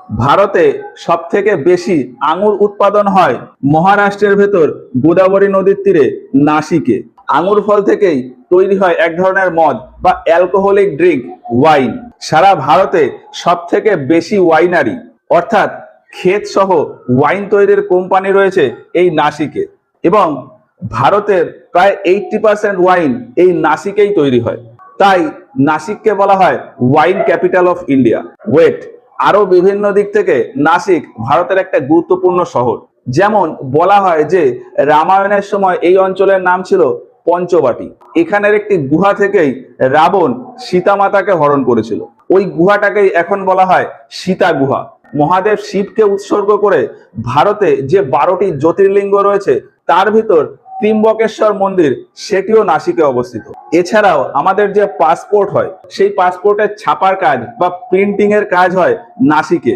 ভারতে সব থেকে বেশি আঙুর উৎপাদন হয় মহারাষ্ট্রের ভেতর গোদাবরী নদীর তীরে নাসিকে। আঙুর ফল থেকেই তৈরি হয় এক ধরনের মদ বা অ্যালকোহলিক ড্রিঙ্ক, ওয়াইন। সারা ভারতে সব থেকে বেশি ওয়াইনারি অর্থাৎ ক্ষেত সহ ওয়াইন তৈরির কোম্পানি রয়েছে এই নাসিকে, এবং ভারতের প্রায় 80% ওয়াইন এই নাসিকেই তৈরি হয়। তাই নাসিককে বলা হয় wine capital of India. Wait, আরো বিভিন্ন দিক থেকে নাসিক ভারতের একটা গুরুত্বপূর্ণ শহর। যেমন বলা হয় যে রামায়ণের সময় এই অঞ্চলের নাম ছিল পঞ্চবাটি। এখানের একটি গুহা থেকেই রাবণ সীতা মাতাকে হরণ করেছিল। ওই গুহাটাকেই এখন বলা হয় সীতা গুহা। মহাদেব শিবকে উৎসর্গ করে ভারতে যে 12টি জ্যোতির্লিঙ্গ রয়েছে তার ভিতর ত্রিম্বকেশ্বর মন্দির, সেটিও নাসিকে অবস্থিত। এছাড়াও আমাদের যে পাসপোর্ট হয় সেই পাসপোর্টের ছাপার কাজ বা প্রিন্টিং এর কাজ হয় নাসিকে।